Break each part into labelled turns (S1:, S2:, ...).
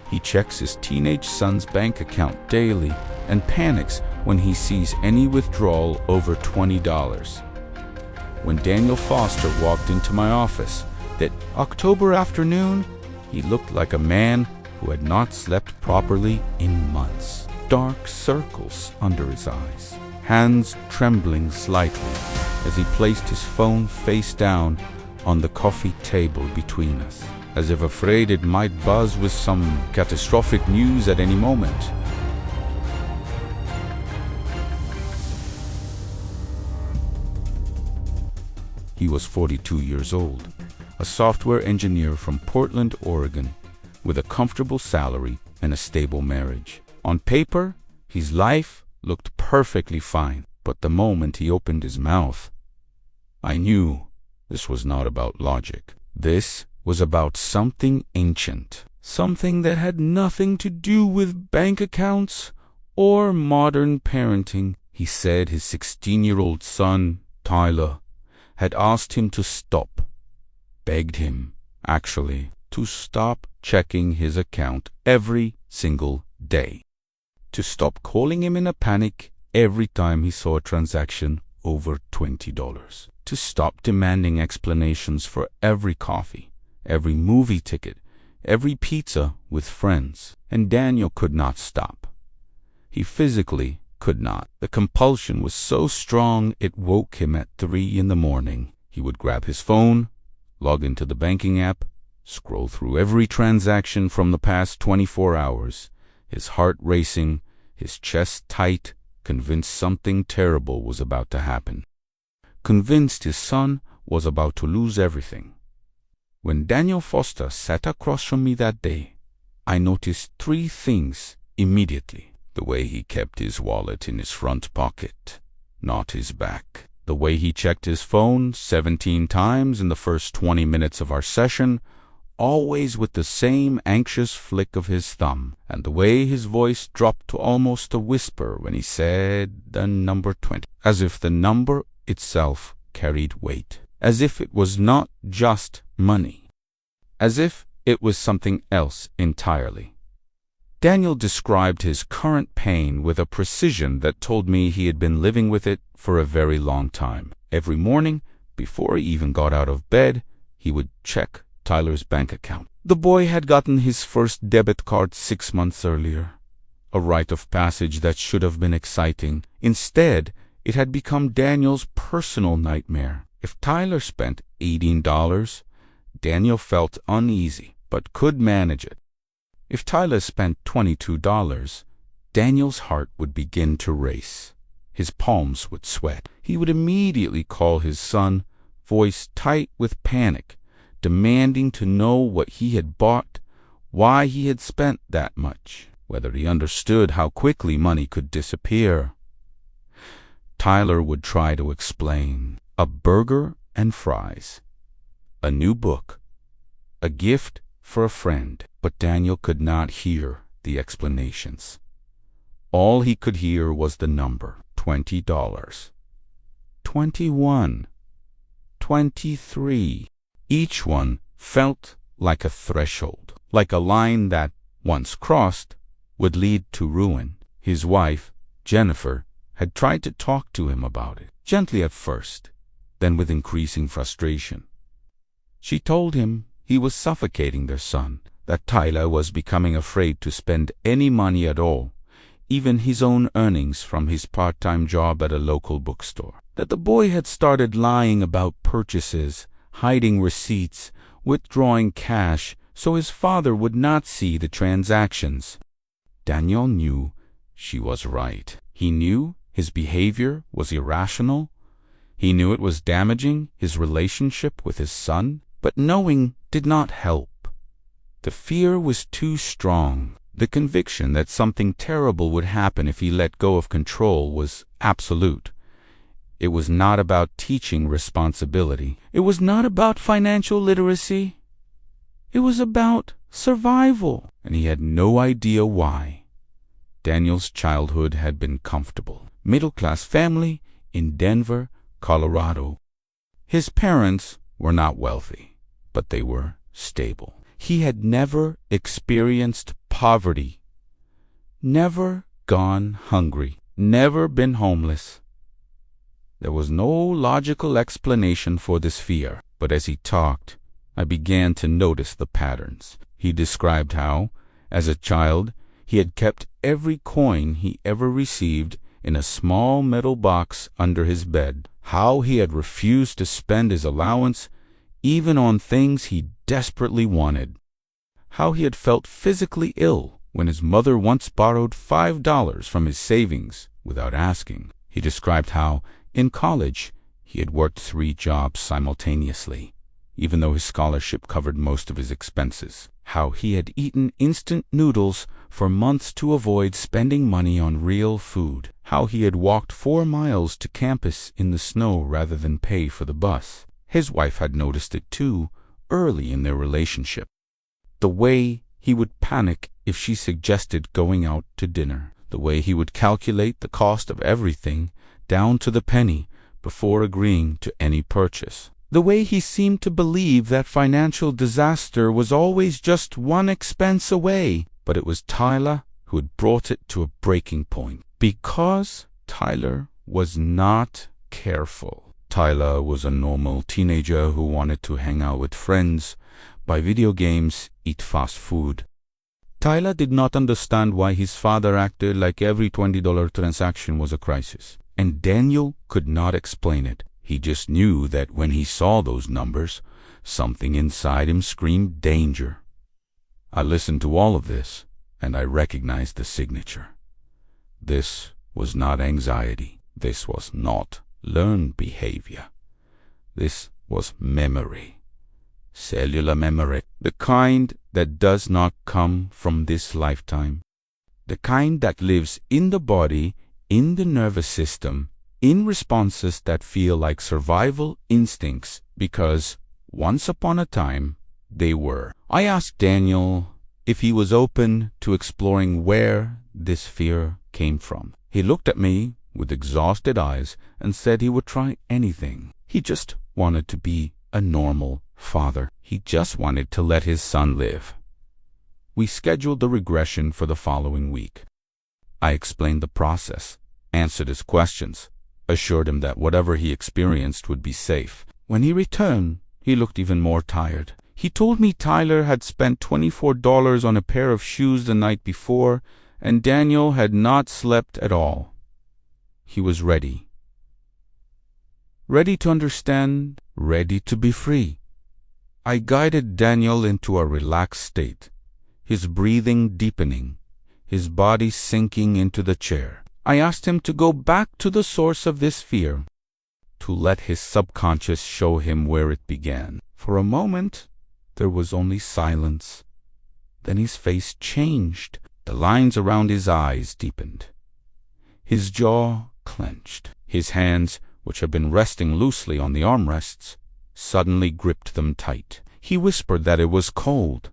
S1: He checks his teenage son's bank account daily and panics when he sees any withdrawal over $20. When Daniel Foster walked into my office that October afternoon, he looked like a man who had not slept properly in months. Dark circles under his eyes, hands trembling slightly as he placed his phone face down on the coffee table between us, as if afraid it might buzz with some catastrophic news at any moment. He was 42 years old, a software engineer from Portland, Oregon, with a comfortable salary and a stable marriage. On paper, his life looked perfectly fine, but the moment he opened his mouth, I knew this was not about logic. This was about something ancient, something that had nothing to do with bank accounts or modern parenting. He said his 16-year-old son, Tyler, had asked him to stop, begged him, actually, to stop checking his account every single day, to stop calling him in a panic every time he saw a transaction over $20, to stop demanding explanations for every coffee, every movie ticket, every pizza with friends. And Daniel could not stop. He physically could not. The compulsion was so strong it woke him at 3 in the morning. He would grab his phone, log into the banking app, scroll through every transaction from the past 24 hours, his heart racing, his chest tight, convinced something terrible was about to happen. Convinced his son was about to lose everything. When Daniel Foster sat across from me that day, I noticed 3 things immediately. The way he kept his wallet in his front pocket, not his back. The way he checked his phone 17 times in the first 20 minutes of our session, always with the same anxious flick of his thumb. And the way his voice dropped to almost a whisper when he said the number 20, as if the number itself carried weight, as if it was not just money, as if it was something else entirely. Daniel described his current pain with a precision that told me he had been living with it for a very long time. Every morning, before he even got out of bed, he would check Tyler's bank account. The boy had gotten his first debit card 6 months earlier, a rite of passage that should have been exciting. Instead, it had become Daniel's personal nightmare. If Tyler spent $18, Daniel felt uneasy, but could manage it. If Tyler spent $22, Daniel's heart would begin to race. His palms would sweat. He would immediately call his son, voice tight with panic, demanding to know what he had bought, why he had spent that much, whether he understood how quickly money could disappear. Tyler would try to explain. A burger and fries, a new book, a gift for a friend. But Daniel could not hear the explanations. All he could hear was the number, $20. 21. 23. Each one felt like a threshold, like a line that, once crossed, would lead to ruin. His wife, Jennifer, had tried to talk to him about it, gently at first, then with increasing frustration. She told him he was suffocating their son, that Tyler was becoming afraid to spend any money at all, even his own earnings from his part-time job at a local bookstore, that the boy had started lying about purchases, hiding receipts, withdrawing cash so his father would not see the transactions. Daniel knew she was right. He knew his behavior was irrational. He knew it was damaging his relationship with his son, but knowing did not help. The fear was too strong. The conviction that something terrible would happen if he let go of control was absolute. It was not about teaching responsibility. It was not about financial literacy. It was about survival, and he had no idea why. Daniel's childhood had been comfortable. Middle-class family in Denver, Colorado. His parents were not wealthy, but they were stable. He had never experienced poverty. Never gone hungry. Never been homeless. There was no logical explanation for this fear, but as he talked, I began to notice the patterns. He described how, as a child, he had kept every coin he ever received in a small metal box under his bed, how he had refused to spend his allowance even on things he desperately wanted, how he had felt physically ill when his mother once borrowed $5 from his savings without asking. He described how, in college, he had worked 3 jobs simultaneously, even though his scholarship covered most of his expenses, how he had eaten instant noodles for months to avoid spending money on real food, how he had walked 4 miles to campus in the snow rather than pay for the bus. His wife had noticed it too, early in their relationship. The way he would panic if she suggested going out to dinner, the way he would calculate the cost of everything down to the penny before agreeing to any purchase, the way he seemed to believe that financial disaster was always just one expense away, but it was Tyler who had brought it to a breaking point. Because Tyler was not careful. Tyler was a normal teenager who wanted to hang out with friends, buy video games, eat fast food. Tyler did not understand why his father acted like every $20 transaction was a crisis, and Daniel could not explain it. He just knew that when he saw those numbers, something inside him screamed danger. I listened to all of this, and I recognized the signature. This was not anxiety. This was not learned behavior. This was memory. Cellular memory. The kind that does not come from this lifetime. The kind that lives in the body, in the nervous system, in responses that feel like survival instincts because, once upon a time, they were. I asked Daniel if he was open to exploring where this fear came from. He looked at me with exhausted eyes and said he would try anything. He just wanted to be a normal father. He just wanted to let his son live. We scheduled the regression for the following week. I explained the process, answered his questions, assured him that whatever he experienced would be safe. When he returned, he looked even more tired. He told me Tyler had spent $24 on a pair of shoes the night before, and Daniel had not slept at all. He was ready. Ready to understand, ready to be free. I guided Daniel into a relaxed state, his breathing deepening, his body sinking into the chair. I asked him to go back to the source of this fear, to let his subconscious show him where it began. For a moment, there was only silence. Then his face changed. The lines around his eyes deepened. His jaw clenched. His hands, which had been resting loosely on the armrests, suddenly gripped them tight. He whispered that it was cold,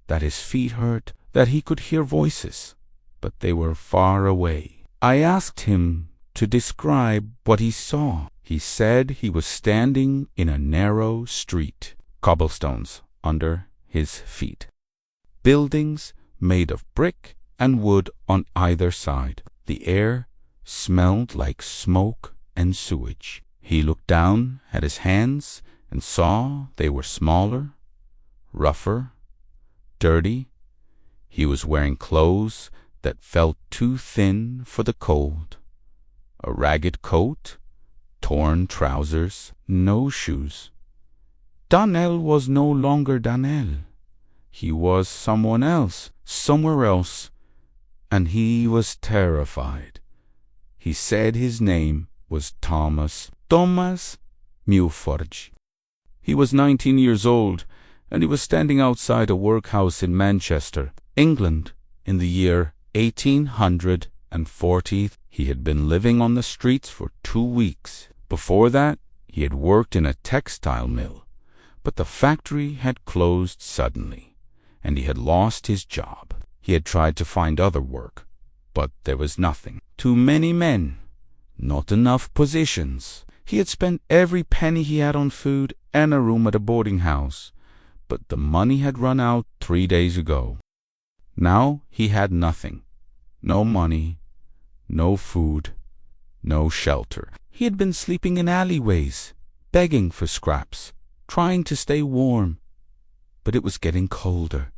S1: that his feet hurt, that he could hear voices, but they were far away. I asked him to describe what he saw. He said he was standing in a narrow street, cobblestones under his feet, buildings made of brick and wood on either side. The air smelled like smoke and sewage. He looked down at his hands and saw they were smaller, rougher, dirty. He was wearing clothes that felt too thin for the cold. A ragged coat, torn trousers, no shoes. Daniel was no longer Daniel. He was someone else, somewhere else, and he was terrified. He said his name was Thomas Millford. He was 19 years old, and he was standing outside a workhouse in Manchester, England, in the year 1840. He had been living on the streets for 2 weeks. Before that, he had worked in a textile mill, but the factory had closed suddenly, and he had lost his job. He had tried to find other work, but there was nothing. Too many men, not enough positions. He had spent every penny he had on food and a room at a boarding house, but the money had run out 3 days ago. Now he had nothing. No money, no food, no shelter. He had been sleeping in alleyways, begging for scraps, trying to stay warm. But it was getting colder.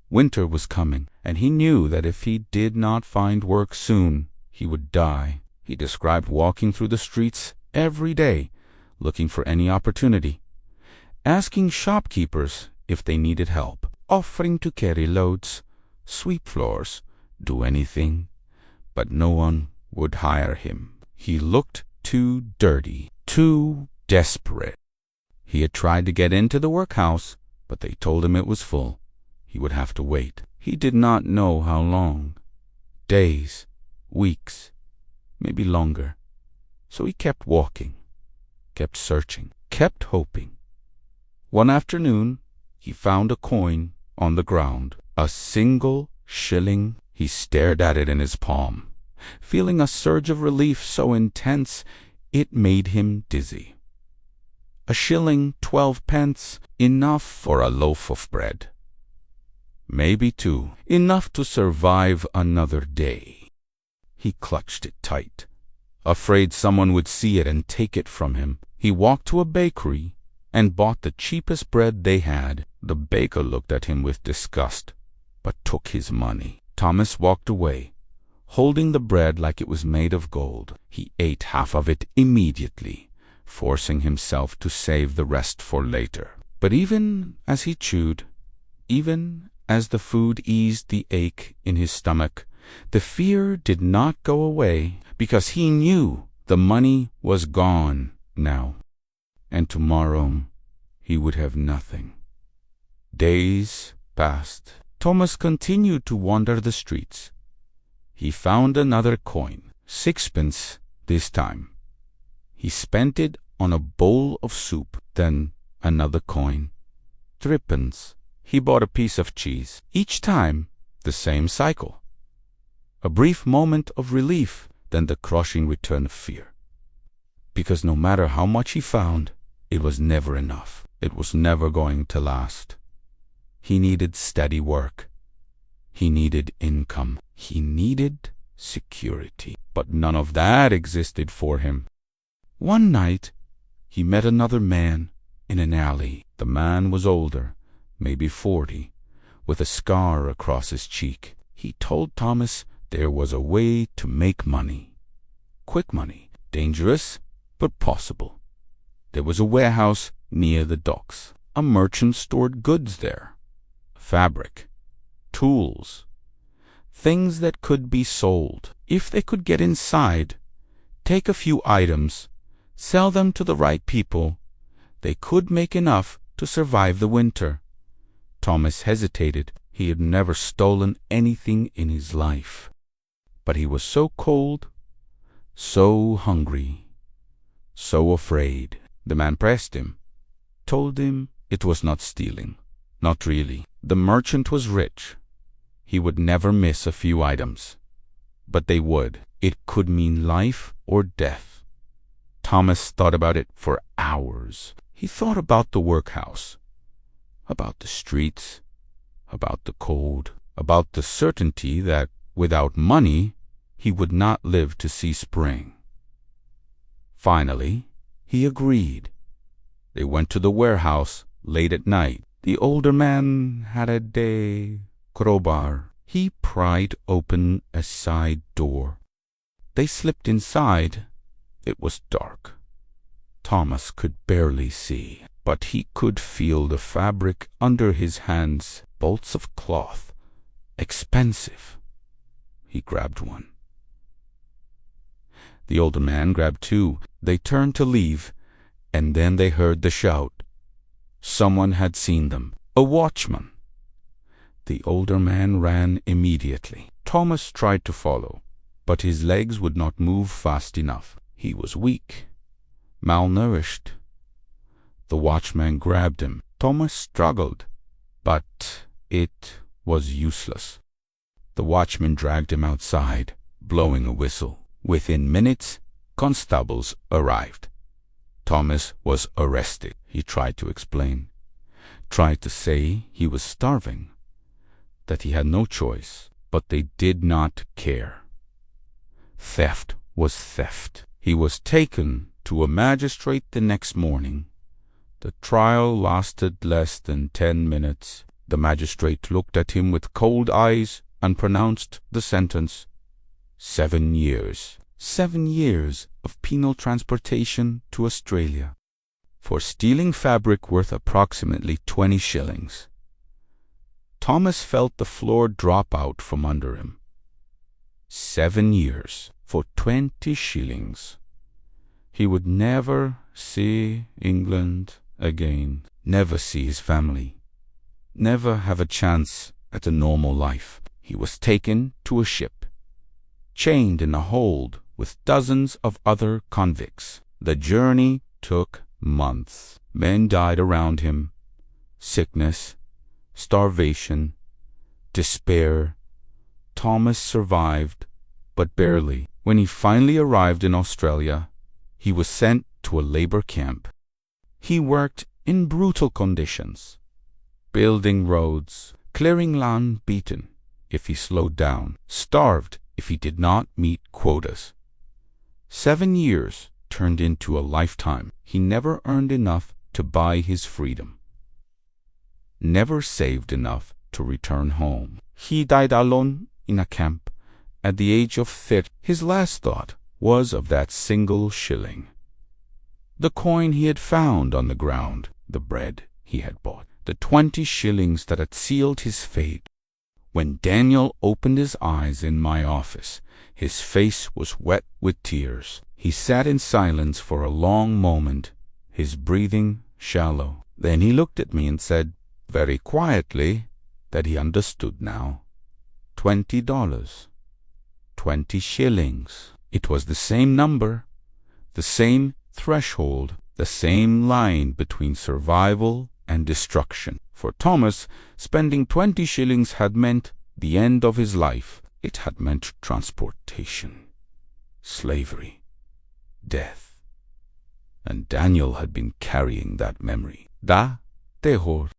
S1: Winter was coming, and he knew that if he did not find work soon, he would die. He described walking through the streets every day, looking for any opportunity, asking shopkeepers if they needed help, offering to carry loads, sweep floors, do anything, but no one would hire him. He looked too dirty, too desperate. He had tried to get into the workhouse, but they told him it was full. He would have to wait. He did not know how long. Days, weeks, maybe longer. So he kept walking, kept searching, kept hoping. One afternoon, he found a coin on the ground, a single shilling. He stared at it in his palm, feeling a surge of relief so intense it made him dizzy. A shilling, 12 pence, enough for a loaf of bread. Maybe two, enough to survive another day. He clutched it tight, afraid someone would see it and take it from him. He walked to a bakery and bought the cheapest bread they had. The baker looked at him with disgust, but took his money. Thomas walked away, holding the bread like it was made of gold. He ate half of it immediately, forcing himself to save the rest for later. But even as he chewed, even as the food eased the ache in his stomach, the fear did not go away, because he knew the money was gone now, and tomorrow he would have nothing. Days passed. Thomas continued to wander the streets. He found another coin, 6 pence this time. He spent it on a bowl of soup. Then another coin, 3 pence. He bought a piece of cheese. Each time, the same cycle. A brief moment of relief, then the crushing return of fear. Because no matter how much he found, it was never enough. It was never going to last. He needed steady work. He needed income. He needed security. But none of that existed for him. One night, he met another man in an alley. The man was older, maybe 40, with a scar across his cheek. He told Thomas there was a way to make money. Quick money. Dangerous, but possible. There was a warehouse near the docks. A merchant stored goods there. Fabric, tools, things that could be sold. If they could get inside, take a few items, sell them to the right people, they could make enough to survive the winter. Thomas hesitated. He had never stolen anything in his life. But he was so cold, so hungry, so afraid. The man pressed him, told him it was not stealing. Not really. The merchant was rich. He would never miss a few items. But they would. It could mean life or death. Thomas thought about it for hours. He thought about the workhouse, about the streets, about the cold, about the certainty that without money he would not live to see spring. Finally, he agreed. They went to the warehouse late at night. The older man had a crowbar. He pried open a side door. They slipped inside. It was dark. Thomas could barely see, but he could feel the fabric under his hands, bolts of cloth, expensive. He grabbed one. The older man grabbed two. They turned to leave, and then they heard the shout. Someone had seen them. A watchman. The older man ran immediately. Thomas tried to follow, but his legs would not move fast enough. He was weak, malnourished. The watchman grabbed him. Thomas struggled, but it was useless. The watchman dragged him outside, blowing a whistle. Within minutes, constables arrived. Thomas was arrested. He tried to explain, tried to say he was starving, that he had no choice, but they did not care. Theft was theft. He was taken to a magistrate the next morning. The trial lasted less than 10 minutes. The magistrate looked at him with cold eyes and pronounced the sentence: 7 years. 7 years of penal transportation to Australia for stealing fabric worth approximately 20 shillings. Thomas felt the floor drop out from under him. 7 years for 20 shillings. He would never see England again, never see his family, never have a chance at a normal life. He was taken to a ship, chained in a hold with dozens of other convicts. The journey took months. Men died around him. Sickness, starvation, despair. Thomas survived, but barely. When he finally arrived in Australia, he was sent to a labor camp. He worked in brutal conditions, building roads, clearing land beaten if he slowed down, starved if he did not meet quotas. 7 years turned into a lifetime. He never earned enough to buy his freedom, never saved enough to return home. He died alone in a camp at the age of 30. His last thought was of that single shilling, the coin he had found on the ground, the bread he had bought, the 20 shillings that had sealed his fate. When Daniel opened his eyes in my office, his face was wet with tears. He sat in silence for a long moment, his breathing shallow. Then he looked at me and said, very quietly, that he understood now. $20. 20 shillings. It was the same number, the same threshold, the same line between survival and destruction. For Thomas, spending 20 shillings had meant the end of his life. It had meant transportation, slavery, death. And Daniel had been carrying that memory. Da terror.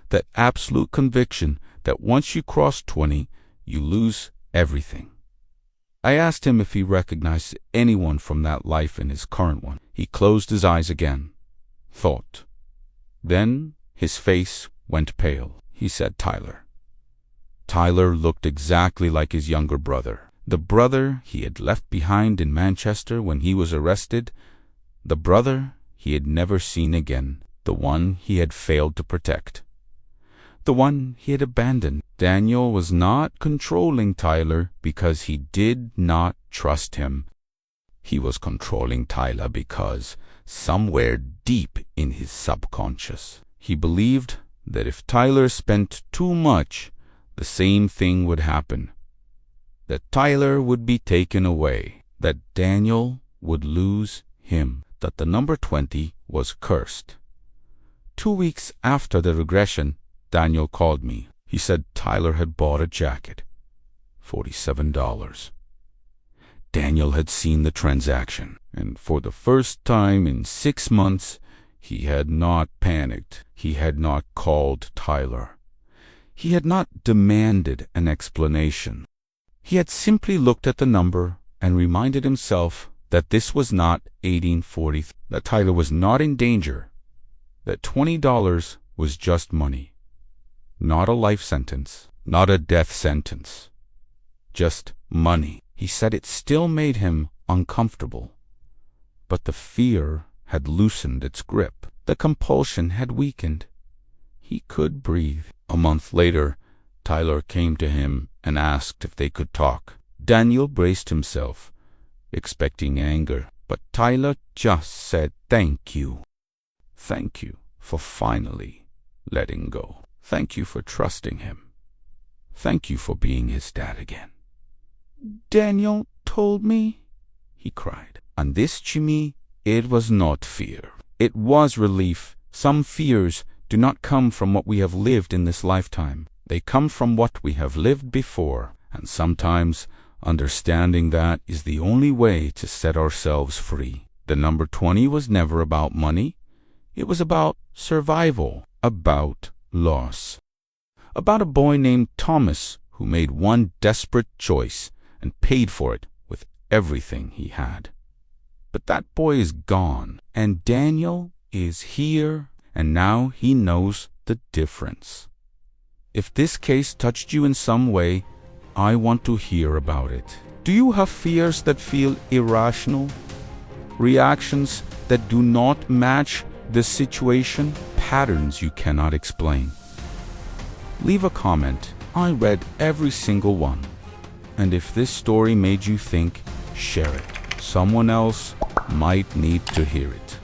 S1: That absolute conviction that once you cross 20, you lose everything. I asked him if he recognized anyone from that life in his current one. He closed his eyes again, thought. Then his face went pale. He said Tyler. Tyler looked exactly like his younger brother, the brother he had left behind in Manchester when he was arrested, the brother he had never seen again, the one he had failed to protect, the one he had abandoned. Daniel was not controlling Tyler because he did not trust him. He was controlling Tyler because, somewhere deep in his subconscious, he believed that if Tyler spent too much, the same thing would happen. That Tyler would be taken away, that Daniel would lose him, that the number 20 was cursed. 2 weeks after the regression, Daniel called me. He said Tyler had bought a jacket, $47. Daniel had seen the transaction, and for the first time in 6 months, he had not panicked. He had not called Tyler. He had not demanded an explanation. He had simply looked at the number and reminded himself that this was not 1840, that Tyler was not in danger, that $20 was just money. Not a life sentence, not a death sentence, just money. He said it still made him uncomfortable, but the fear had loosened its grip. The compulsion had weakened. He could breathe. A month later, Tyler came to him and asked if they could talk. Daniel braced himself, expecting anger, but Tyler just said, "Thank you. Thank you for finally letting go. Thank you for trusting him. Thank you for being his dad again." "Daniel told me," he cried. And this, Jimmy, it was not fear. It was relief. Some fears do not come from what we have lived in this lifetime. They come from what we have lived before. And sometimes understanding that is the only way to set ourselves free. The number 20 was never about money. It was about survival, about loss, about a boy named Thomas who made one desperate choice and paid for it with everything he had. But that boy is gone, and Daniel is here, and now he knows the difference. If this case touched you in some way, I want to hear about it. Do you have fears that feel irrational? Reactions that do not match the situation? Patterns you cannot explain? Leave a comment. I read every single one. And if this story made you think, share it. Someone else might need to hear it.